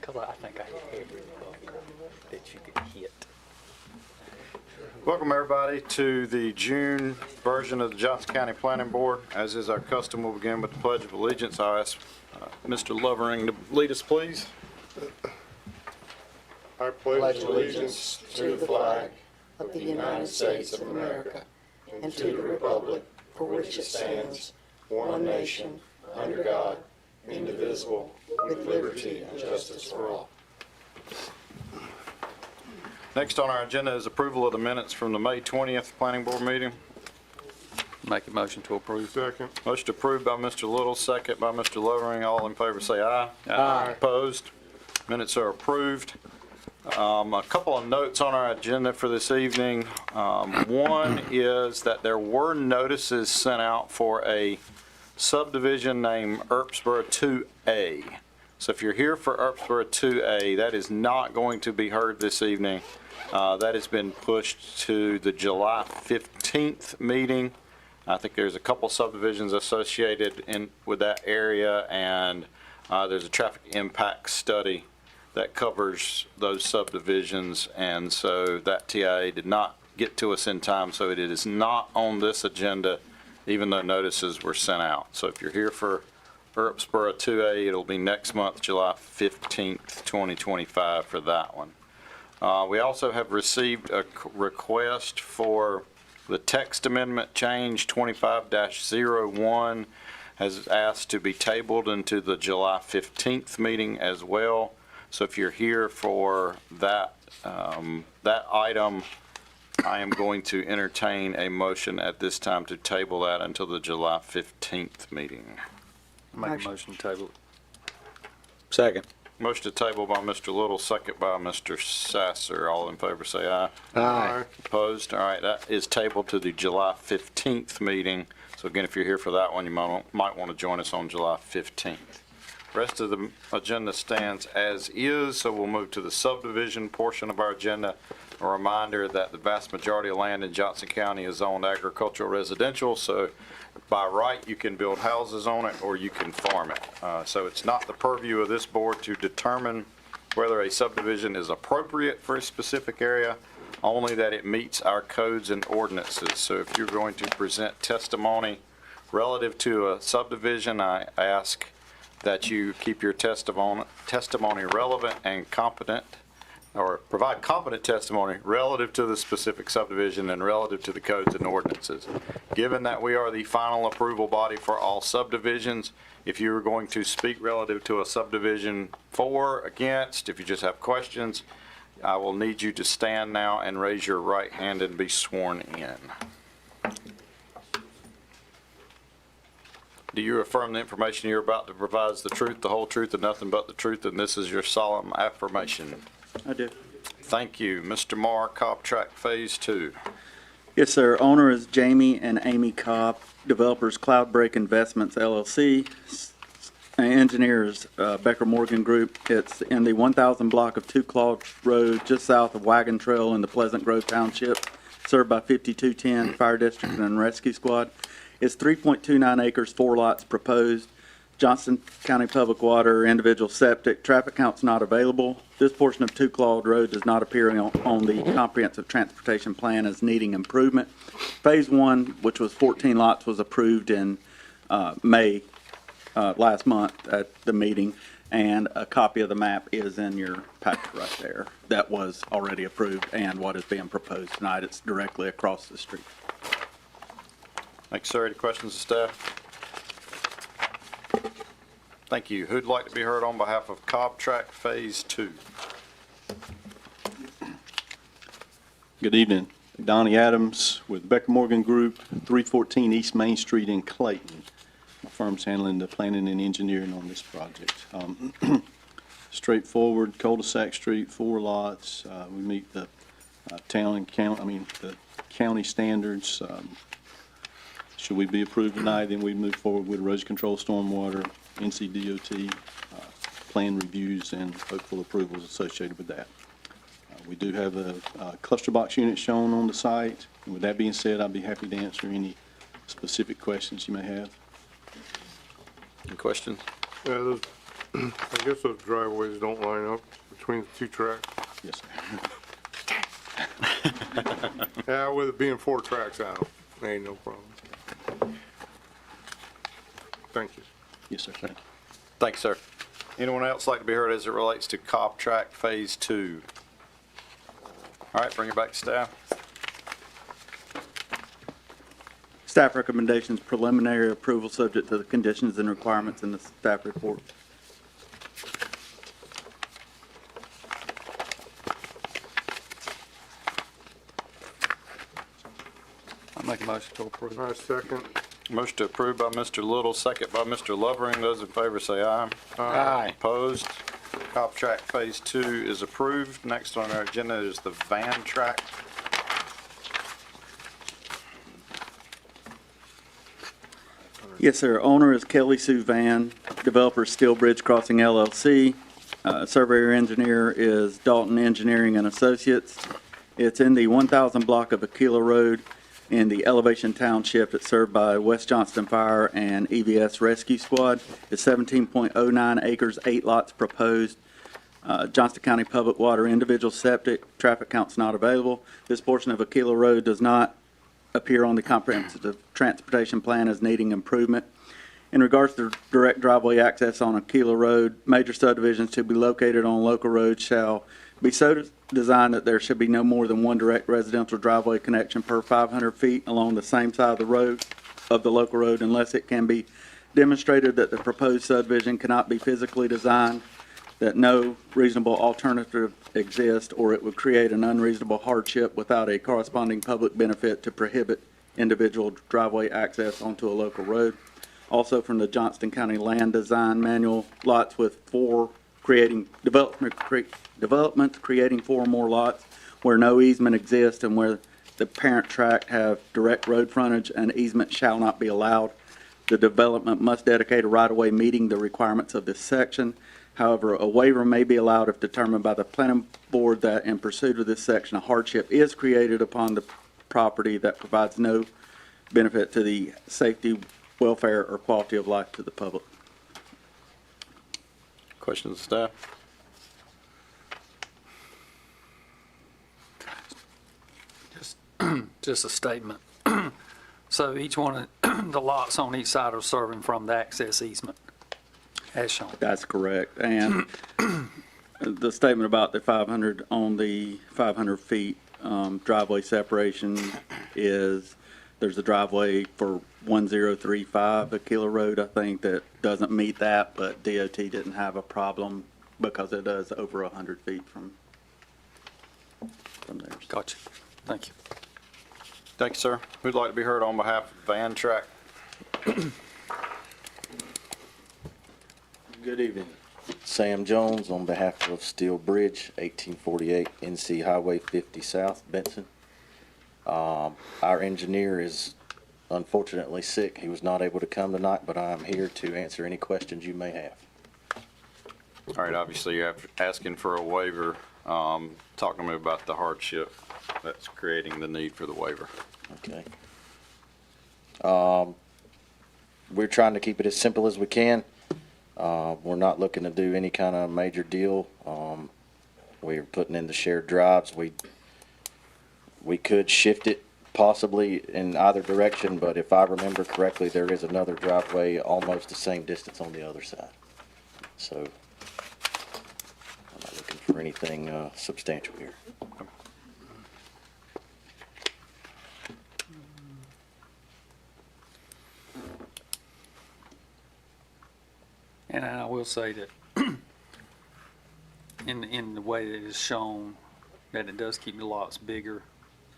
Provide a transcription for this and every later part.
Because I think I hit every button that you could hit. Welcome, everybody, to the June version of the Johnston County Planning Board. As is our custom, we'll begin with the Pledge of Allegiance. I'll ask Mr. Lovering to lead us, please. I pledge allegiance to the flag of the United States of America and to the republic for which it stands, one nation, under God, indivisible, with liberty and justice for all. Next on our agenda is approval of the minutes from the May 20th Planning Board meeting. Make a motion to approve. Second. Motion approved by Mr. Little, second by Mr. Lovering. All in favor say aye. Aye. Opposed? Minutes are approved. A couple of notes on our agenda for this evening. One is that there were notices sent out for a subdivision named Earpsboro 2A. So if you're here for Earpsboro 2A, that is not going to be heard this evening. That has been pushed to the July 15th meeting. I think there's a couple subdivisions associated with that area, and there's a traffic impact study that covers those subdivisions, and so that TIA did not get to us in time, so it is not on this agenda, even though notices were sent out. So if you're here for Earpsboro 2A, it'll be next month, July 15th, 2025 for that one. We also have received a request for the text amendment change 25-01 has asked to be tabled into the July 15th meeting as well. So if you're here for that, that item, I am going to entertain a motion at this time to table that until the July 15th meeting. Make a motion to table it. Second. Motion to table by Mr. Little, second by Mr. Sasser. All in favor say aye. Aye. Opposed? All right, that is tabled to the July 15th meeting. So again, if you're here for that one, you might want to join us on July 15th. Rest of the agenda stands as is, so we'll move to the subdivision portion of our agenda. A reminder that the vast majority of land in Johnston County is zoned agricultural residential, so by right you can build houses on it or you can farm it. So it's not the purview of this board to determine whether a subdivision is appropriate for a specific area, only that it meets our codes and ordinances. So if you're going to present testimony relative to a subdivision, I ask that you keep your testimony relevant and competent, or provide competent testimony relative to the specific subdivision and relative to the codes and ordinances. Given that we are the final approval body for all subdivisions, if you are going to speak relative to a subdivision for, against, if you just have questions, I will need you to stand now and raise your right hand and be sworn in. Do you affirm the information you're about to provide is the truth, the whole truth, and nothing but the truth, and this is your solemn affirmation? I do. Thank you. Mr. Marr, Cobb Track Phase 2. Yes, sir. Owner is Jamie and Amy Cobb. Developers Cloudbreak Investments, LLC. Engineers Becker Morgan Group. It's in the 1000 block of 2 Claude Road, just south of Wagon Trail in the Pleasant Grove Township, served by 5210 Fire District and Rescue Squad. It's 3.29 acres, 4 lots proposed. Johnston County Public Water, individual septic, traffic count's not available. This portion of 2 Claude Road does not appear on the comprehensive transportation plan as needing improvement. Phase 1, which was 14 lots, was approved in May last month at the meeting, and a copy of the map is in your packet right there. That was already approved, and what is being proposed tonight, it's directly across the street. Thanks, sir. Any questions of staff? Thank you. Who'd like to be heard on behalf of Cobb Track Phase 2? Good evening. Donnie Adams with Becker Morgan Group, 314 East Main Street in Clayton. My firm's handling the planning and engineering on this project. Straightforward, cul-de-sac street, 4 lots. We meet the the county standards. Should we be approved tonight, then we move forward with erosion control, stormwater, NCDOT, plan reviews, and hopeful approvals associated with that. We do have a cluster box unit shown on the site. And with that being said, I'd be happy to answer any specific questions you may have. Any questions? Those I guess those driveways don't line up between the two tracks. Yes, sir. Yeah, with it being 4 tracks out, ain't no problem. Thank you. Yes, sir, thank you. Thanks, sir. Anyone else like to be heard as it relates to Cobb Track Phase 2? All right, bring it back to staff. Staff recommendations, preliminary approval subject to the conditions and requirements in the staff report. I make a motion to approve. All right, second. Motion to approve by Mr. Little, second by Mr. Lovering. Those in favor say aye. Aye. Opposed? Cobb Track Phase 2 is approved. Next on our agenda is the van track. Yes, sir. Owner is Kelly Sue Van, developer Steel Bridge Crossing LLC. Surveyor engineer is Dalton Engineering and Associates. It's in the 1,000 block of Aquila Road in the Elevation Township. It's served by West Johnston Fire and EVS Rescue Squad. It's 17.09 acres, 8 lots proposed. Johnston County Public Water, individual septic, traffic counts not available. This portion of Aquila Road does not appear on the comprehensive transportation plan as needing improvement. In regards to direct driveway access on Aquila Road, major subdivisions to be located on local roads shall be so designed that there should be no more than one direct residential driveway connection per 500 feet along the same side of the road, of the local road, unless it can be demonstrated that the proposed subdivision cannot be physically designed, that no reasonable alternative exists, or it would create an unreasonable hardship without a corresponding public benefit to prohibit individual driveway access onto a local road. Also from the Johnston County Land Design Manual, lots with development creating 4 or more lots where no easement exists and where the parent tract have direct road frontage, and easement shall not be allowed. The development must dedicate a right-of-way meeting the requirements of this section. However, a waiver may be allowed if determined by the planning board that in pursuit of this section, a hardship is created upon the property that provides no benefit to the safety, welfare, or quality of life to the public. Questions of staff? Just a statement. So each one of the lots on each side are serving from the access easement, as shown. That's correct. And the statement about the 500 on the 500 feet driveway separation is, there's a driveway for 1035 Aquila Road, I think, that doesn't meet that, but DOT didn't have a problem because it does over 100 feet from there. Gotcha. Thank you. Thank you, sir. Who'd like to be heard on behalf of Van Track? Good evening. Sam Jones on behalf of Steel Bridge, 1848 NC Highway 50 South, Benson. Our engineer is unfortunately sick. He was not able to come tonight, but I am here to answer any questions you may have. All right, obviously you're asking for a waiver. Talk to me about the hardship that's creating the need for the waiver. Okay. We're trying to keep it as simple as we can. We're not looking to do any kind of major deal. We're putting in the shared drives. We could shift it possibly in either direction, but if I remember correctly, there is another driveway almost the same distance on the other side. So I'm not looking for anything substantial here. And I will say that in the way that it's shown, that it does keep the lots bigger.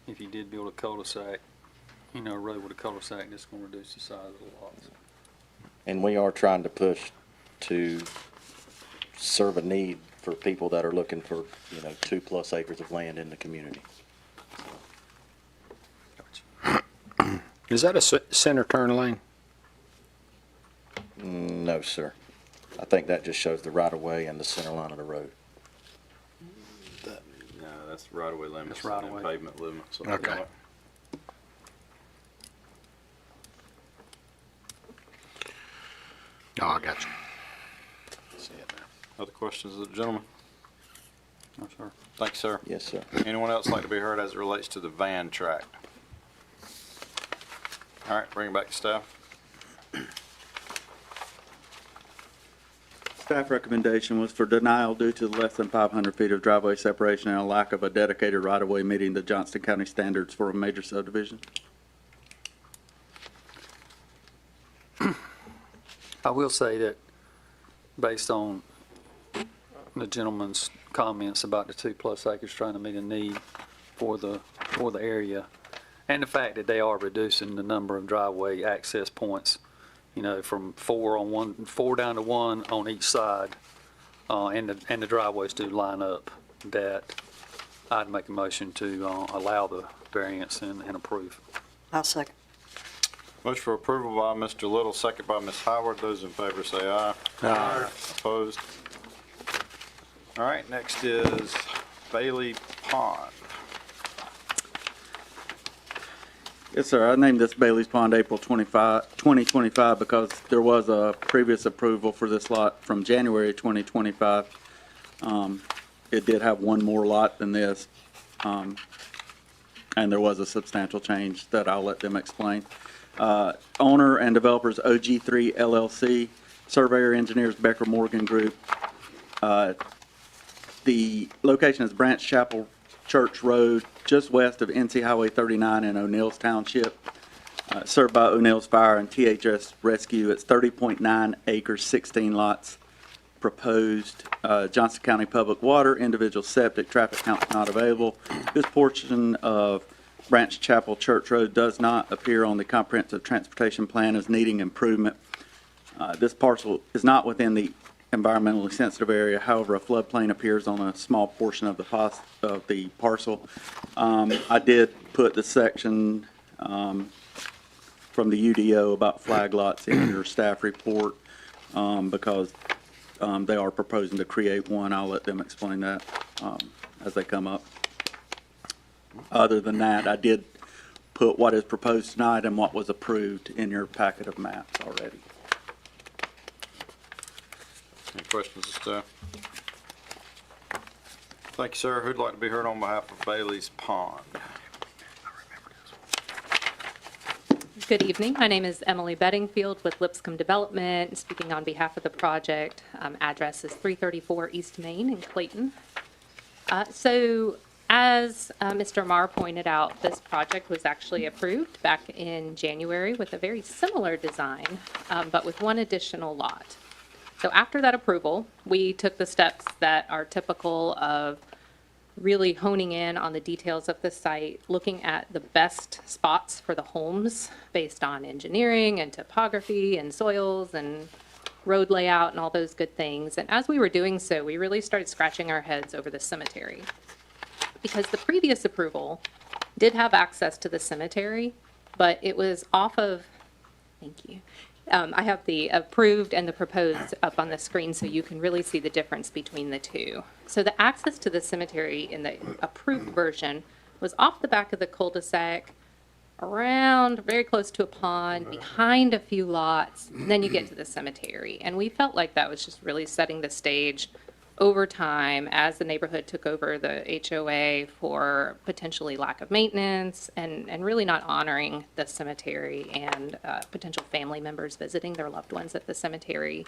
If you did build a cul-de-sac, a road with a cul-de-sac, that's going to reduce the size of the lots. And we are trying to push to serve a need for people that are looking for, 2+ acres of land in the community. Is that a center turn lane? No, sir. I think that just shows the right-of-way and the center line of the road. No, that's right-of-way limits. That's right-of-way. And pavement limits. Okay. Oh, I got you. See it Other questions of the gentleman? No, sir. Thank you, sir. Yes, sir. Anyone else like to be heard as it relates to the van tract? All right, bring it back to staff. Staff recommendation was for denial due to less than 500 feet of driveway separation and a lack of a dedicated right-of-way meeting the Johnston County standards for a major subdivision. I will say that based on the gentleman's comments about the 2+ acres trying to meet a need for the area, and the fact that they are reducing the number of driveway access points, you know, from 4 down to 1 on each side, and the driveways do line up, that I'd make a motion to allow the variance and approve. I'll second. Motion for approval by Mr. Little, second by Ms. Howard. Those in favor say aye. Aye. Opposed? All right, next is Bailey Pond. Yes, sir. I named this Bailey's Pond April 2025 because there was a previous approval for this lot from January 2025. It did have one more lot than this, and there was a substantial change that I'll let them explain. Owner and developers OG3 LLC, surveyor engineers Becker Morgan Group. The location is Branch Chapel Church Road, just west of NC Highway 39 in O'Neill's Township, served by O'Neill's Fire and THS Rescue. It's 30.9 acres, 16 lots proposed. Johnston County Public Water, individual septic, traffic count not available. This portion of Branch Chapel Church Road does not appear on the comprehensive transportation plan as needing improvement. This parcel is not within the environmentally sensitive area. However, a floodplain appears on a small portion of the parcel. I did put the section from the UDO about flag lots in your staff report because they are proposing to create one. I'll let them explain that as they come up. Other than that, I did put what is proposed tonight and what was approved in your packet of maps already. Any questions of staff? Thank you, sir. Who'd like to be heard on behalf of Bailey's Pond? Good evening. My name is Emily Bedingfield with Lipscomb Development, speaking on behalf of the project. Address is 334 East Main in Clayton. As Mr. Marr pointed out, this project was actually approved back in January with a very similar design, but with one additional lot. So after that approval, we took the steps that are typical of really honing in on the details of the site, looking at the best spots for the homes based on engineering and topography and soils and road layout and all those good things. And as we were doing so, we really started scratching our heads over the cemetery, because the previous approval did have access to the cemetery, but it was off of, thank you. I have the approved and the proposed up on the screen so you can really see the difference between the two. So the access to the cemetery in the approved version was off the back of the cul-de-sac, around very close to a pond, behind a few lots, and then you get to the cemetery. And we felt like that was just really setting the stage over time as the neighborhood took over the HOA for potentially lack of maintenance and really not honoring the cemetery and potential family members visiting their loved ones at the cemetery.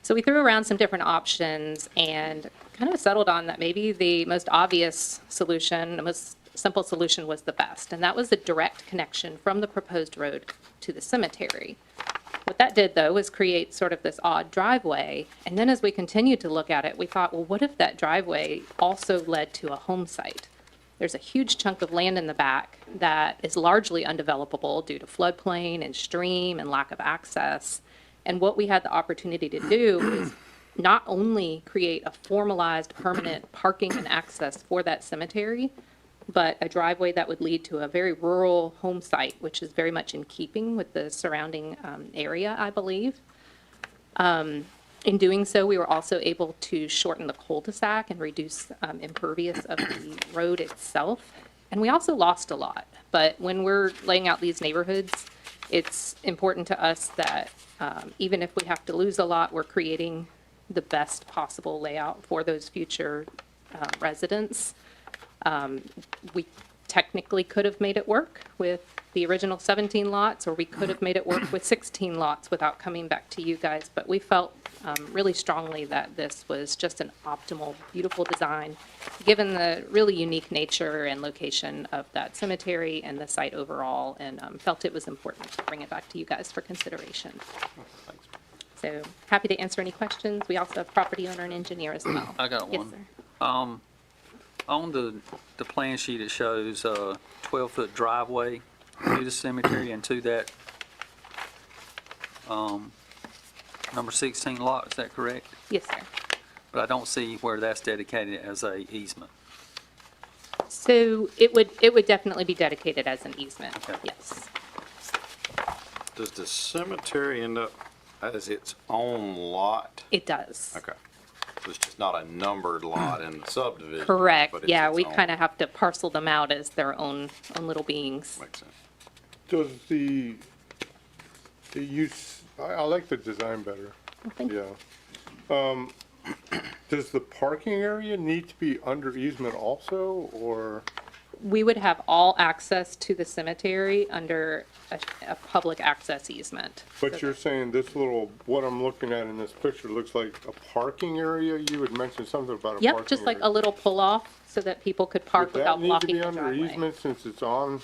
So we threw around some different options and kind of settled on that maybe the most obvious solution, the most simple solution was the best, and that was the direct connection from the proposed road to the cemetery. What that did, though, was create sort of this odd driveway. And then as we continued to look at it, we thought, well, what if that driveway also led to a home site? There's a huge chunk of land in the back that is largely undevelopable due to floodplain and stream and lack of access. And what we had the opportunity to do is not only create a formalized permanent parking and access for that cemetery, but a driveway that would lead to a very rural home site, which is very much in keeping with the surrounding area, I believe. In doing so, we were also able to shorten the cul-de-sac and reduce impervious of the road itself. And we also lost a lot. But when we're laying out these neighborhoods, it's important to us that even if we have to lose a lot, we're creating the best possible layout for those future residents. We technically could have made it work with the original 17 lots, or we could have made it work with 16 lots without coming back to you guys, but we felt really strongly that this was just an optimal, beautiful design, given the really unique nature and location of that cemetery and the site overall, and felt it was important to bring it back to you guys for consideration. So happy to answer any questions. We also have property owner and engineer as well. I got Yes, one. sir. On the plan sheet, it shows a 12-foot driveway to the cemetery and to that number 16 lot, is that correct? Yes, sir. But I don't see where that's dedicated as a easement. So it would definitely be dedicated as an easement, Okay. yes. Does the cemetery end up as its own lot? It does. Okay. So it's just not a numbered lot in the subdivision? Correct, but it's yeah, its we own- kind of have to parcel them out as their own little beings. Makes sense. Does the use, I like the design better, Well, thank you. yeah. Does the parking area need to be under easement also, or? We would have all access to the cemetery under a public access easement. But you're saying this little, what I'm looking at in this picture looks like a parking area? You had mentioned something about a parking area. Yep, just like a little pull-off so that people could park without blocking the Would that need to be under driveway. easement since it's on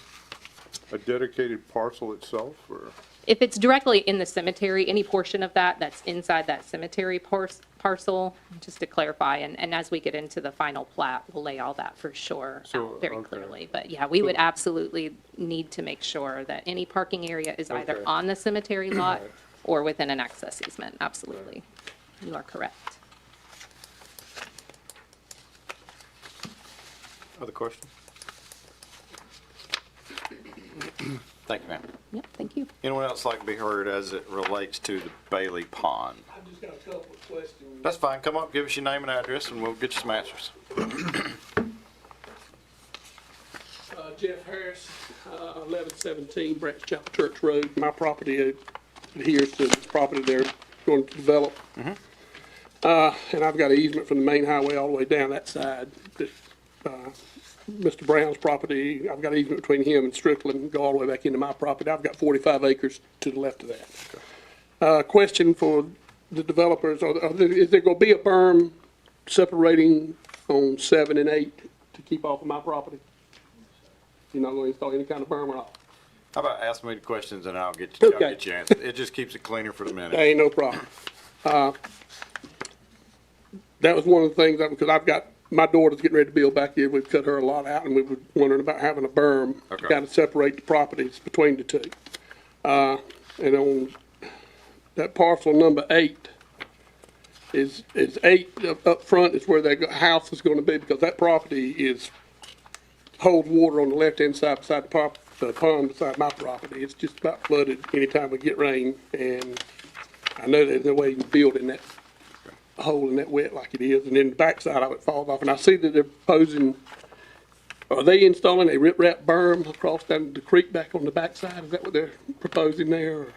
a dedicated parcel itself, or? If it's directly in the cemetery, any portion of that that's inside that cemetery parcel, just to clarify, and as we get into the final plat, we'll lay all that for sure So, out very okay. clearly. But yeah, we would absolutely need to make sure that any parking area is either Okay. on the cemetery lot or within an access easement, absolutely. You are correct. Other questions? Thank you, ma'am. Yep, thank you. Anyone else like to be heard as it relates to the Bailey Pond? I just got a couple of questions. That's fine. Come up, give us your name and address, and we'll get you some answers. Jeff Harris, 1117 Branch Chapel Church Road. My property adheres to this property they're going to develop. And I've got an easement from the main highway all the way down that side. Mr. Brown's property, I've got an easement between him and Strickland, go all the way back into my property. I've got 45 acres to the left of that. Question for the developers, is there going to be a berm separating on 7 and 8 to keep off of my property? You're not going to install any kind of berm at all? How about ask me the questions and I'll get you, I'll Okay. get you answered. It just keeps it cleaner for the minute. Ain't no problem. That was one of the things, because I've got, my daughter's getting ready to build back here. We've cut her a lot out, and we were wondering about having a berm to Okay. kind of separate the properties between the two. And on that parcel number 8, is 8 up front is where that house is gonna be, because that property holds water on the left-hand side beside the pond beside my property. It's just about flooded anytime we get rain, and I know there's no way you can build in that hole in that wet like it is, and then the backside of it falls off. And I see that they're proposing, are they installing a riprap berm across down the creek back on the backside? Is that what they're proposing there? Or-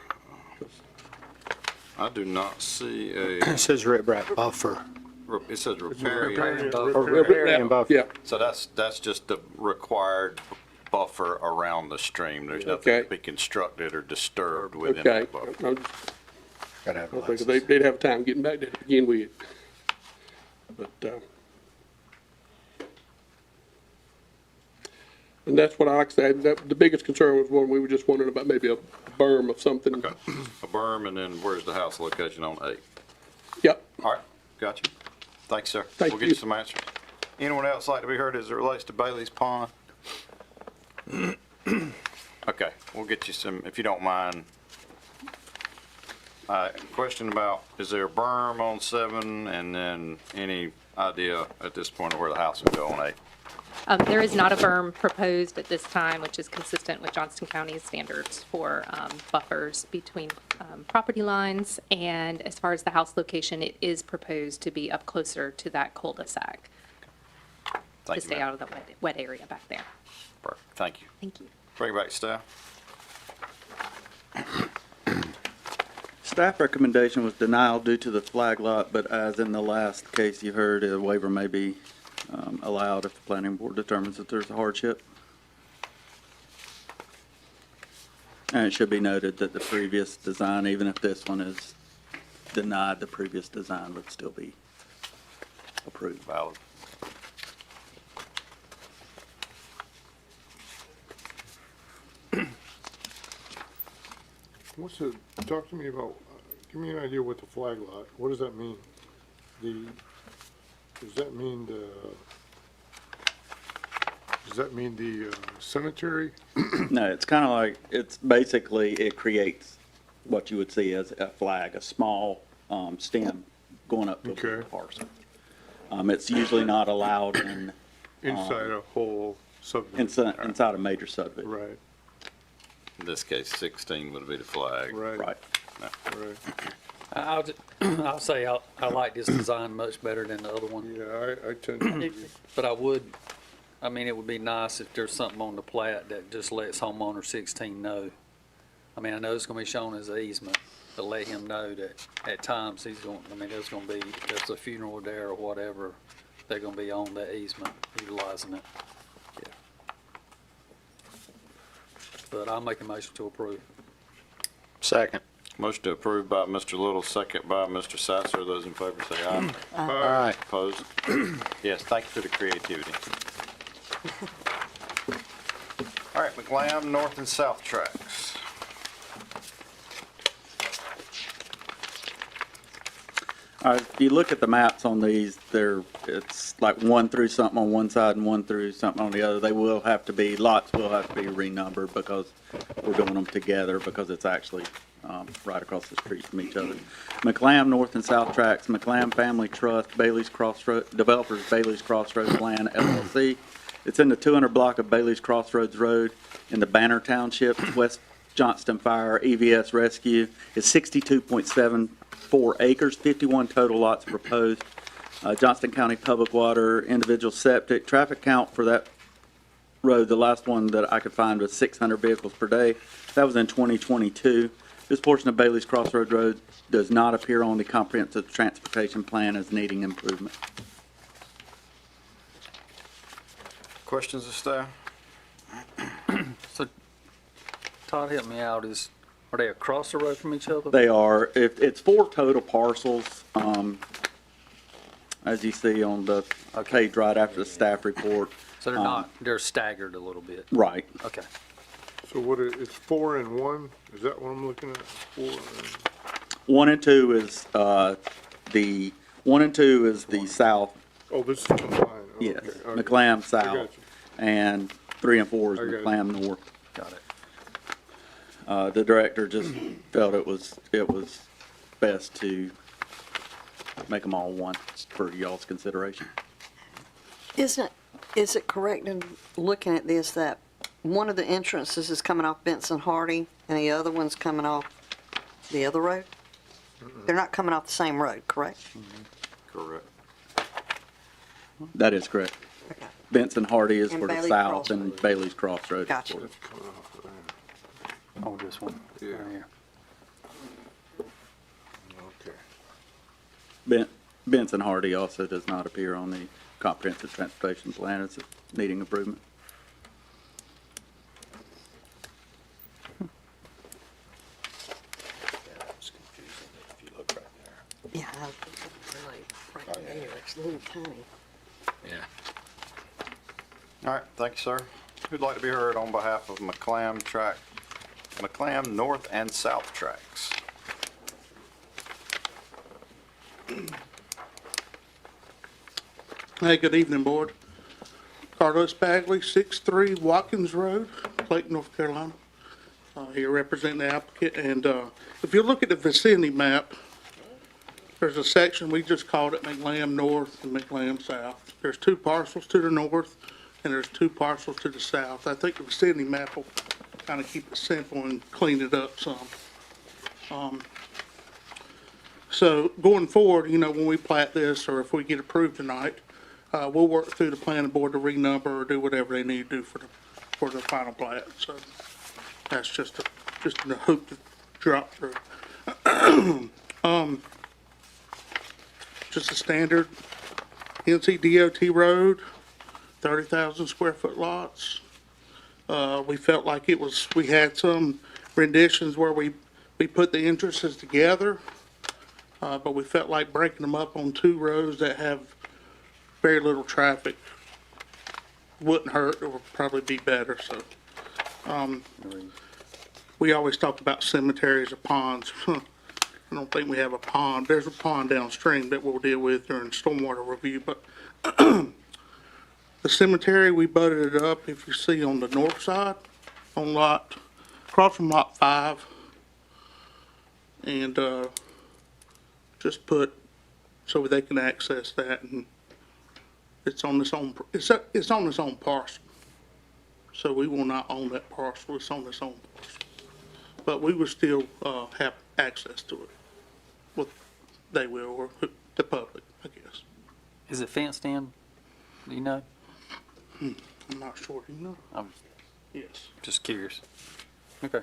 I do not see a, It says riprap buffer. it says riparian. Or riparian buffer. Yeah, So that's just the required buffer around the stream. There's nothing Okay. to be constructed or disturbed within okay. that buffer. I'm just- Gotta have I think they'd have time getting back there to begin with. But, and that's what I like to say, that, the biggest concern was one, we were just wondering about maybe a berm of something. Okay. A berm, and then where's the house location on 8? Yep, All right, got you. Thanks, sir. Thank We'll get you. you some answers. Anyone else like to be heard as it relates to Bailey's Pond? Okay, we'll get you some, if you don't mind. Question about, is there a berm on 7, and then any idea at this point of where the house would go on 8? There is not a berm proposed at this time, which is consistent with Johnston County's standards for buffers between property lines. And as far as the house location, it is proposed to be up closer to that cul-de-sac to Thank you, stay ma'am. out of the wet area back there. Perfect, thank you. Thank you. Bring it back to staff. Staff recommendation was denial due to the flag lot, but as in the last case you heard, a waiver may be allowed if the planning board determines that there's a hardship. And it should be noted that the previous design, even if this one is denied, the previous design would still be approved. Valid. Talk to me about, give me an idea what the flag lot, what does that mean? Does that mean the cemetery? No, it's kind of like, it's basically, it creates what you would see as a flag, a small stem going up to Okay. the parcel. It's usually not allowed in, Inside a whole subdivision? inside a major subdivision. Right, In this case, 16 would be the flag. right, Right. right. I'll say I like this design much better than the other one. Yeah, I tend to agree. But I mean, it would be nice if there's something on the plat that just lets homeowner 16 know. I mean, I know it's gonna be shown as an easement, but let him know that at times there's if there's a funeral there or whatever, they're gonna be on that easement, utilizing it. But I'll make a motion to approve. Second. Motion to approve by Mr. Little, second by Mr. Sasser. Those in favor say aye. Aye. Opposed? Yes, thank you for the creativity. All right, McLam North and South tracks. All right, if you look at the maps on these, it's like 1 through something on one side and 1 through something on the other. Lots will have to be renumbered because we're doing them together because it's actually right across the street from each other. McLam North and South Tracks, McLam Family Trust, Developers Bailey's Crossroads Land LLC. It's in the 200 block of Bailey's Crossroads Road in the Banner Township, West Johnston Fire, EVS Rescue. It's 62.74 acres, 51 total lots proposed. Johnston County Public Water, individual septic, traffic count for that road, the last one that I could find was 600 vehicles per day. That was in 2022. This portion of Bailey's Crossroads Road does not appear on the comprehensive transportation plan as needing improvement. Questions of staff? So, Todd, help me out, are they across the road from each other? They are, it's 4 total parcels, as you see on the page right after the staff report. So they're staggered a little bit. Right. Okay. So it's 4 and 1? Is that what I'm looking at? 4 and, 1 and 2 is, the 1 and 2 is the south, oh, this is combined. Oh, yes, okay, okay. McLam I south, got you. and 3 and 4 is I got you. McLam north. Got it. The director just felt it was best to make them all one for y'all's consideration. Is it correct in looking at this that one of the entrances is coming off Benson Hardy and the other one's coming off the other road? They're not coming off the same road, correct? Correct. That is correct. Okay. Benson Hardy is And for the Bailey's south and Crossroads. Bailey's Crossroads. Gotcha. That's coming off of there. Oh, this one. Yeah. Right here. Okay. Benson Hardy also does not appear on the comprehensive transportation plan as needing improvement. It's confusing if you look right there. Yeah, really, right there, it's a little tiny. Yeah. All right, thank you, sir. Who'd like to be heard on behalf of McLam North and South tracks? Hey, good evening, Board. Carlos Bagley, 63 Watkins Road, Clayton, North Carolina. Here representing the applicant, and if you look at the vicinity map, there's a section, we just called it McLam North and McLam South. There's 2 parcels to the north, and there's 2 parcels to the south. I think the vicinity map will kind of keep it simple and clean it up some. So going forward, when we plat this, or if we get approved tonight, we'll work through the planning board to renumber or do whatever they need to do for the final plat. So that's just a hoop to drop through. Just a standard NCDOT road, 30,000 square foot lots. We felt like we had some renditions where we put the entrances together, but we felt like breaking them up on two roads that have very little traffic wouldn't hurt, or would probably be better, so. We always talk about cemeteries or ponds. I don't think we have a pond. There's a pond downstream that we'll deal with during stormwater review, but the cemetery, we butted it up, if you see on the north side, on across from lot 5. And, just put, so they can access that, and it's on its own parcel. So we will not own that parcel, it's on its own parcel. But we will still, have access to it. Well, they will, or the public, I guess. Is it fenced in? Do you know? I'm not sure, do you know? I'm Yes. just curious. Okay.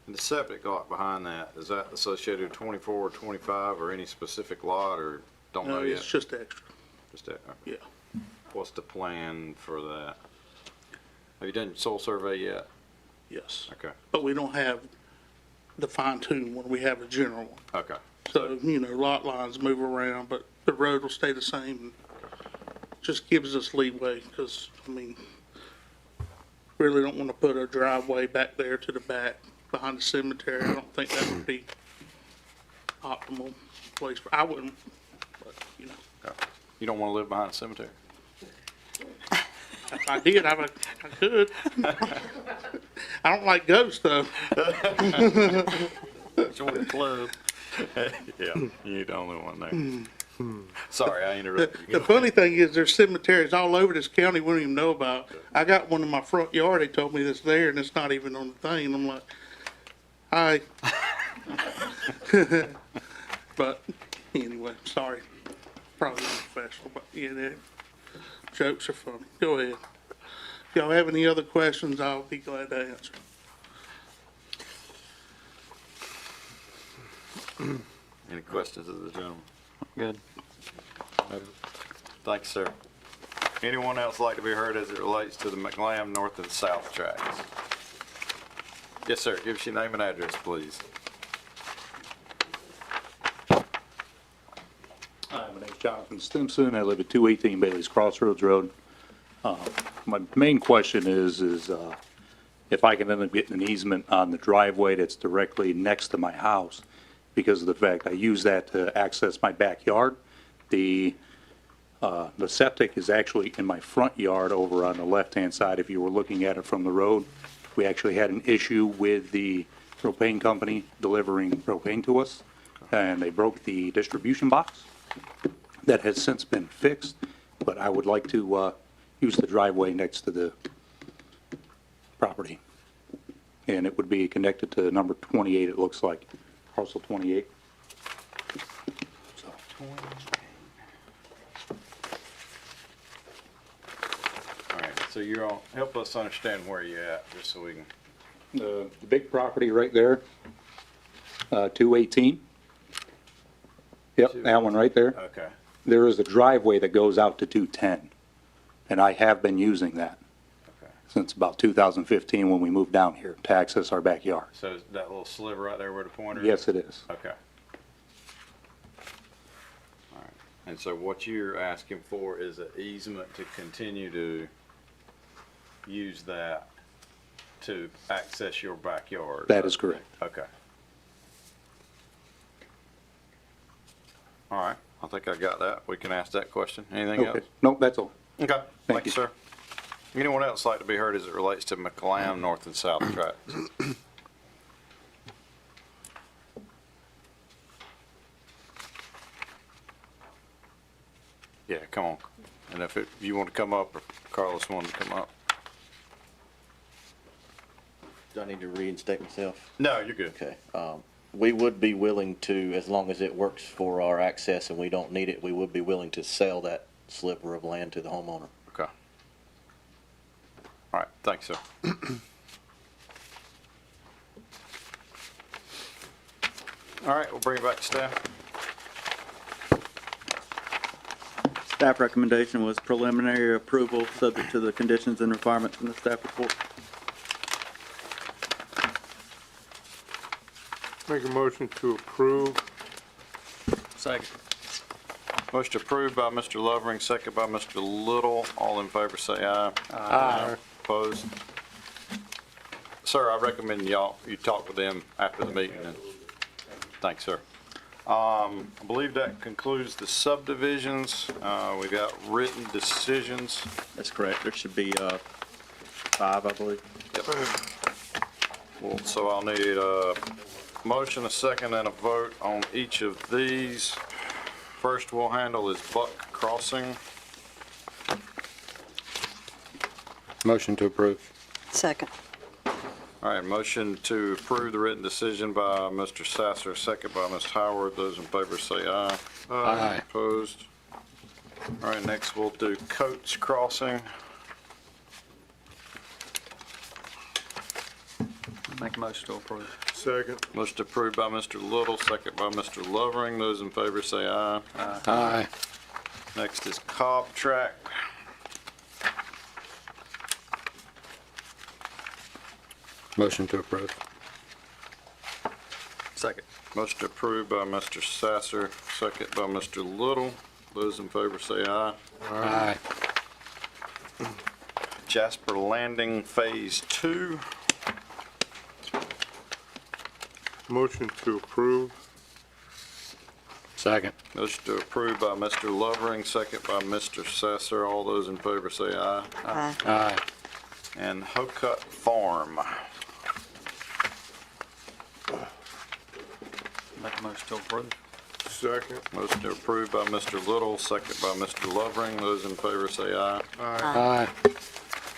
And the septic lot behind that, is that associated with 24 or 25 or any specific lot, or don't know No, yet? it's just extra, Just that, yeah. what's the plan for that? Have you done your soil survey yet? Yes. Okay, But we don't have the fine tune one, we have a general one. okay. So, lot lines move around, but the road will stay the same. Just gives us leeway, because, really don't want to put a driveway back there to the back behind the cemetery. I don't think that would be optimal place I wouldn't, but, You don't want to live behind a cemetery? if I did, I could. I don't like ghosts, though. Join the club. Yeah, you ain't the only one there. Sorry, I interrupted you. The funny thing is, there's cemeteries all over this county we don't even know about. I got one in my front yard, they told me that's there, and it's not even on the thing. I'm like, hi. But anyway, sorry. Probably unprofessional, but yeah, the jokes are funny. Go ahead. If y'all have any other questions, I'll be glad to answer. Any questions of the gentleman? Good. Thanks, sir. Anyone else like to be heard as it relates to the McLam North and South tracks? Yes, sir. Give us your name and address, please. Hi, my name's Jonathan Stimson. I live at 218 Bailey's Crossroads Road. My main question is if I can end up getting an easement on the driveway that's directly next to my house, because of the fact I use that to access my backyard. The septic is actually in my front yard over on the left-hand side. If you were looking at it from the road, we actually had an issue with the propane company delivering propane to us, and they broke the distribution box. That has since been fixed, but I would like to use the driveway next to the property. And it would be connected to number 28, it looks like, parcel 28. So, All right, so you're on, help us understand where you're at, just so we can. the big property right there, 218. Yep, that one right there. Okay, There is a driveway that goes out to 210, and I have been using that okay. since about 2015 when we moved down here to access our backyard. So is that little sliver right there where the pointer is? Yes, it is. Okay. All right, and so what you're asking for is an easement to continue to use that to access your backyard? That is correct. Okay. All right, I think I got that. We can ask that question. Anything else? Okay. Nope, that's all. Okay, thank you, you. sir. Anyone else like to be heard as it relates to McLam North and South tracks? Yeah, come on. And if you want to come up, or Carlos wanted to come up. Do I need to reinstate myself? No, you're good. Okay. We would be willing to, as long as it works for our access and we don't need it, we would be willing to sell that sliver of land to the homeowner. Okay. All right, thanks, sir. All right, we'll bring it back to staff. Staff recommendation was preliminary approval, subject to the conditions and requirements in the staff report. Make a motion to approve. Second. Motion approved by Mr. Lovering, second by Mr. Little. All in favor say aye. Aye. Opposed? Sir, I recommend you talk with them after the meeting. And thanks, sir. I believe that concludes the subdivisions. We got written decisions. That's correct. There should be 5, I believe. Well, so I'll need a motion, a second, and a vote on each of these. First we'll handle is Buck Crossing. Motion to approve. Second. All right, motion to approve the written decision by Mr. Sasser, second by Ms. Howard. Those in favor say aye. Aye. Opposed? All right, next we'll do Coates Crossing. Make a motion to approve. Second. Motion approved by Mr. Little, second by Mr. Lovering. Those in favor say aye. Aye. Next is Cobb Track. Motion to approve. Second. Motion approved by Mr. Sasser, second by Mr. Little. Those in favor say aye. Aye. Jasper Landing Phase 2. Motion to approve. Second. Motion to approve by Mr. Lovering, second by Mr. Sasser. All those in favor say aye. Aye. Aye. And Hocutt Farm. Make a motion to approve. Second. Motion to approve by Mr. Little, second by Mr. Lovering. Those in favor say aye. Aye.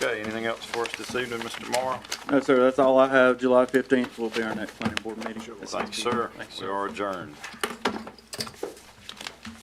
Okay, anything else for us this evening, Mr. Morrow? No, sir, that's all I have. July 15th will be our next planning board meeting. Thanks, sir. We are adjourned.